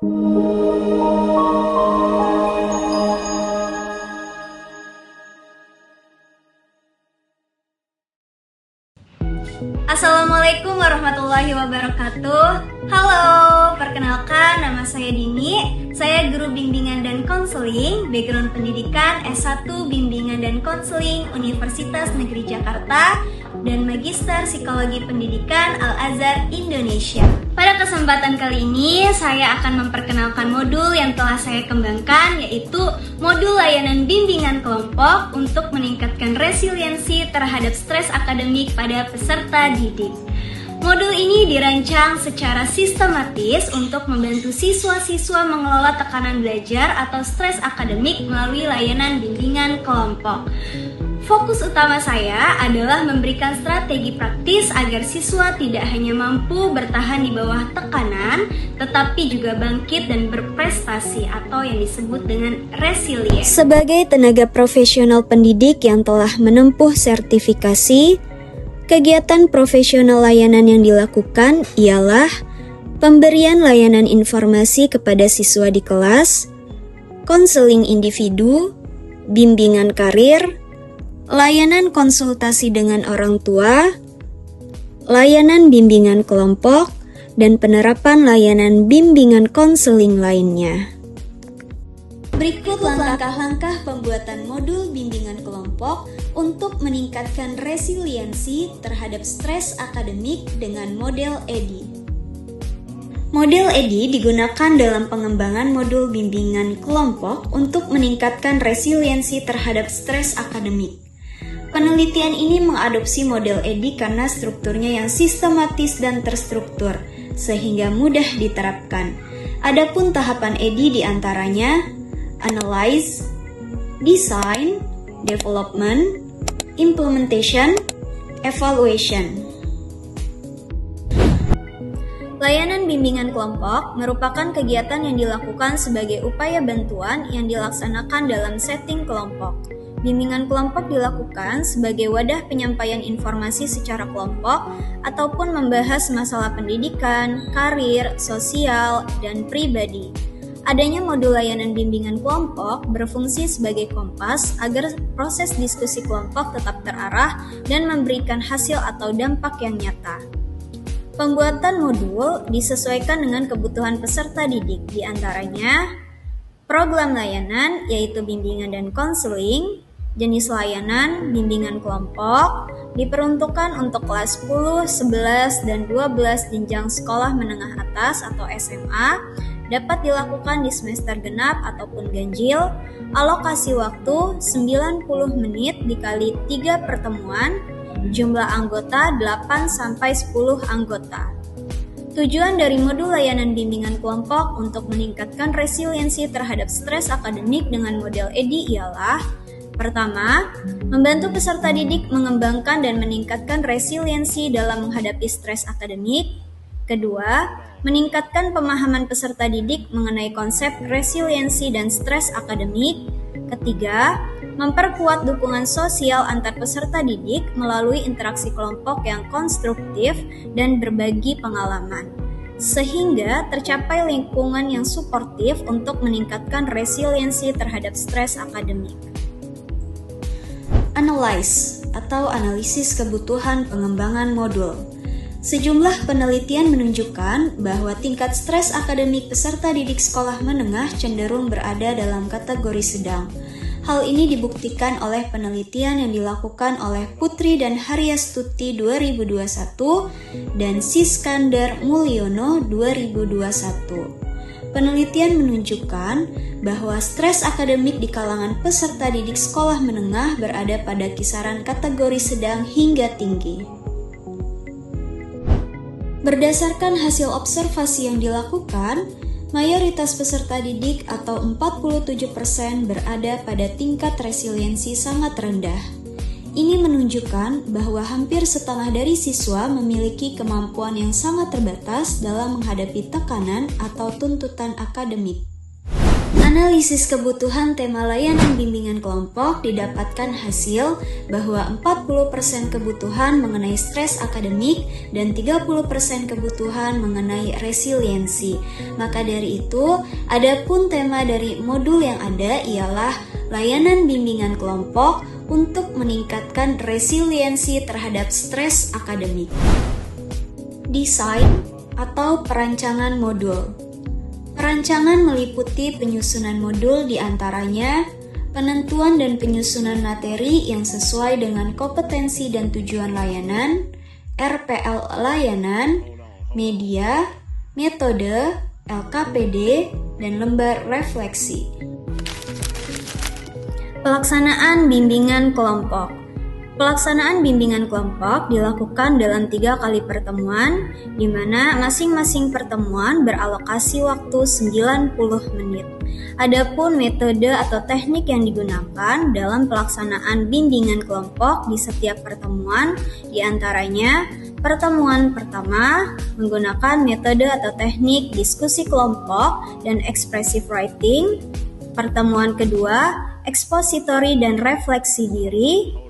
Assalamualaikum warahmatullahi wabarakatuh. Halo, perkenalkan nama saya Dini. Saya guru bimbingan dan konseling, background pendidikan S1 Bimbingan dan Konseling Universitas Negeri Jakarta dan Magister Psikologi Pendidikan Al-Azhar Indonesia. Pada kesempatan kali ini, saya akan memperkenalkan modul yang telah saya kembangkan, yaitu modul layanan bimbingan kelompok untuk meningkatkan resiliensi terhadap stres akademik pada peserta didik. Modul ini dirancang secara sistematis untuk membantu siswa-siswa mengelola tekanan belajar atau stres akademik melalui layanan bimbingan kelompok. Fokus utama saya adalah memberikan strategi praktis agar siswa tidak hanya mampu bertahan di bawah tekanan, tetapi juga bangkit dan berprestasi atau yang disebut dengan resilient. Sebagai tenaga profesional pendidik yang telah menempuh sertifikasi, kegiatan profesional layanan yang dilakukan ialah pemberian layanan informasi kepada siswa di kelas, konseling individu, bimbingan karir, layanan konsultasi dengan orang tua, layanan bimbingan kelompok, dan penerapan layanan bimbingan konseling lainnya. Berikut langkah-langkah pembuatan modul bimbingan kelompok untuk meningkatkan resiliensi terhadap stres akademik dengan model EDI. Model EDI digunakan dalam pengembangan modul bimbingan kelompok untuk meningkatkan resiliensi terhadap stres akademik. Penelitian ini mengadopsi model EDI karena strukturnya yang sistematis dan terstruktur, sehingga mudah diterapkan. Adapun tahapan EDI diantaranya Analyze, Design, Development, Implementation, Evaluation. Layanan bimbingan kelompok merupakan kegiatan yang dilakukan sebagai upaya bantuan yang dilaksanakan dalam setting kelompok. Bimbingan kelompok dilakukan sebagai wadah penyampaian informasi secara kelompok ataupun membahas masalah pendidikan, karir, sosial, dan pribadi. Adanya modul layanan bimbingan kelompok berfungsi sebagai kompas agar proses diskusi kelompok tetap terarah dan memberikan hasil atau dampak yang nyata. Pembuatan modul disesuaikan dengan kebutuhan peserta didik, di antaranya program layanan yaitu bimbingan dan konseling, jenis layanan bimbingan kelompok, diperuntukkan untuk kelas 10, 11, dan 12 jenjang sekolah menengah atas atau SMA, dapat dilakukan di semester genap ataupun ganjil, alokasi waktu 90 menit dikali 3 pertemuan, jumlah anggota 8-10 anggota. Tujuan dari modul layanan bimbingan kelompok untuk meningkatkan resiliensi terhadap stres akademik dengan model EDI ialah: pertama, membantu peserta didik mengembangkan dan meningkatkan resiliensi dalam menghadapi stres akademik. Kedua, meningkatkan pemahaman peserta didik mengenai konsep resiliensi dan stres akademik. Ketiga, memperkuat dukungan sosial antar peserta didik melalui interaksi kelompok yang konstruktif dan berbagi pengalaman, sehingga tercapai lingkungan yang suportif untuk meningkatkan resiliensi terhadap stres akademik. Analyze atau analisis kebutuhan pengembangan modul. Sejumlah penelitian menunjukkan bahwa tingkat stres akademik peserta didik sekolah menengah cenderung berada dalam kategori sedang. Hal ini dibuktikan oleh penelitian yang dilakukan oleh Putri dan Haryastuti 2021 dan Siskander Mulyono 2021. Penelitian menunjukkan bahwa stres akademik di kalangan peserta didik sekolah menengah berada pada kisaran kategori sedang hingga tinggi. Berdasarkan hasil observasi yang dilakukan, mayoritas peserta didik atau 47% berada pada tingkat resiliensi sangat rendah. Ini menunjukkan bahwa hampir setengah dari siswa memiliki kemampuan yang sangat terbatas dalam menghadapi tekanan atau tuntutan akademik. Analisis kebutuhan tema layanan bimbingan kelompok didapatkan hasil bahwa 40% kebutuhan mengenai stres akademik dan 30% kebutuhan mengenai resiliensi. Maka dari itu, adapun tema dari modul yang ada ialah layanan bimbingan kelompok untuk meningkatkan resiliensi terhadap stres akademik. Desain atau perancangan modul. Perancangan meliputi penyusunan modul diantaranya penentuan dan penyusunan materi yang sesuai dengan kompetensi dan tujuan layanan, RPL layanan, media, metode, LKPD, dan lembar refleksi. Pelaksanaan bimbingan kelompok. Pelaksanaan bimbingan kelompok dilakukan dalam 3 kali pertemuan, di mana masing-masing pertemuan beralokasi waktu 90 menit. Adapun metode atau teknik yang digunakan dalam pelaksanaan bimbingan kelompok di setiap pertemuan, diantaranya pertemuan pertama menggunakan metode atau teknik diskusi kelompok dan expressive writing. Pertemuan kedua, ekspositori dan refleksi diri.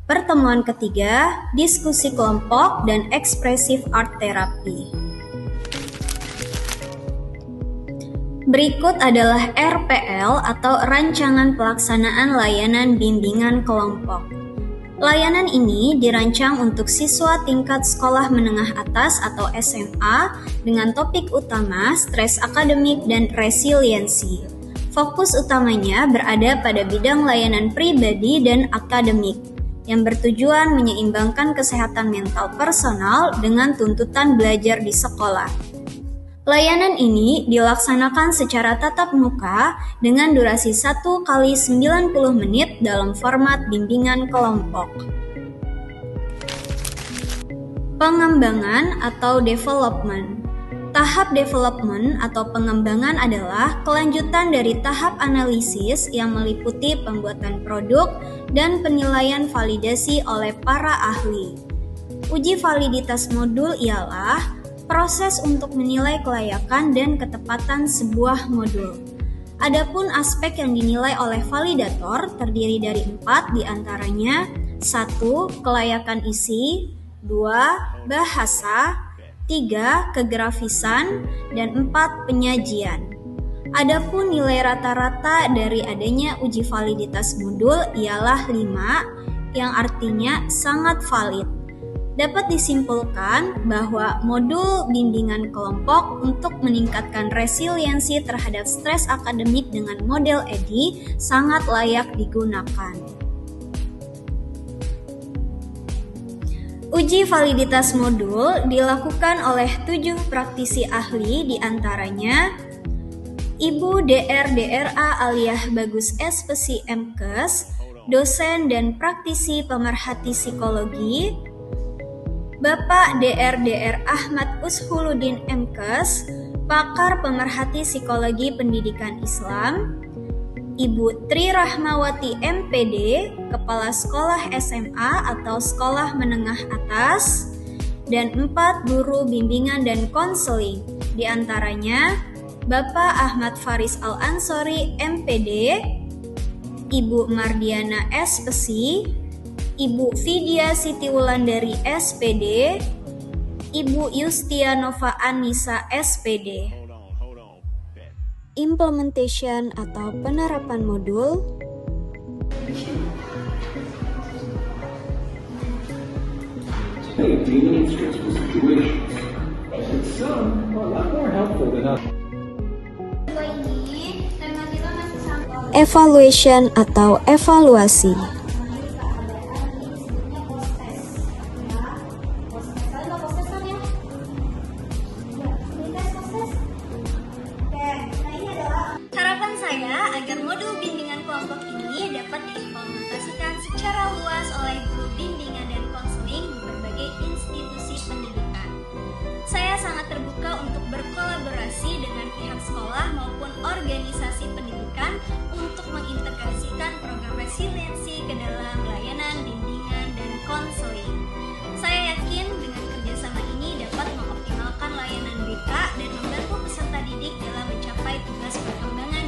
Pertemuan ketiga, diskusi kelompok dan expressive art therapy. Berikut adalah RPL atau Rancangan Pelaksanaan Layanan Bimbingan Kelompok. Layanan ini dirancang untuk siswa tingkat sekolah menengah atas atau SMA dengan topik utama stres akademik dan resiliensi. Fokus utamanya berada pada bidang layanan pribadi dan akademik, yang bertujuan menyeimbangkan kesehatan mental personal dengan tuntutan belajar di sekolah. Layanan ini dilaksanakan secara tatap muka dengan durasi 1 kali 90 menit dalam format bimbingan kelompok. Pengembangan atau development. Tahap development atau pengembangan adalah kelanjutan dari tahap analisis yang meliputi pembuatan produk dan penilaian validasi oleh para ahli. Uji validitas modul ialah proses untuk menilai kelayakan dan ketepatan sebuah modul. Adapun aspek yang dinilai oleh validator terdiri dari 4 diantaranya: 1. Kelayakan isi, 2. Bahasa, 3. Kegrafisan, dan 4. Penyajian. Adapun nilai rata-rata dari adanya uji validitas modul ialah 5, yang artinya sangat valid. Dapat disimpulkan bahwa modul bimbingan kelompok untuk meningkatkan resiliensi terhadap stres akademik dengan model EDI sangat layak digunakan. Uji validitas modul dilakukan oleh 7 praktisi ahli diantaranya Ibu Dr. DRA Aliyah Bagus SPSI MKes, dosen dan praktisi pemerhati psikologi, Bapak Dr. Ahmad Ushuluddin MKes, pakar pemerhati psikologi pendidikan Islam, Ibu Tri Rahmawati MPD, Kepala Sekolah SMA atau Sekolah Menengah Atas, dan 4 guru bimbingan dan konseling, diantaranya Bapak Ahmad Faris Al-Ansori MPD, Ibu Mardiana SPSI, Ibu Vidya Siti Wulandari SPD, Ibu Yustianova Anissa SPD. Implementation atau penerapan modul. Evaluation atau evaluasi. Agar modul bimbingan kelompok ini dapat diimplementasikan secara luas oleh guru bimbingan dan konseling di berbagai institusi pendidikan. Saya sangat terbuka untuk berkolaborasi dengan pihak sekolah maupun organisasi pendidikan untuk mengintegrasikan program resiliensi ke dalam layanan bimbingan dan konseling. Saya yakin dengan kerjasama ini dapat mengoptimalkan layanan BK dan membantu peserta didik dalam mencapai tugas perkembangan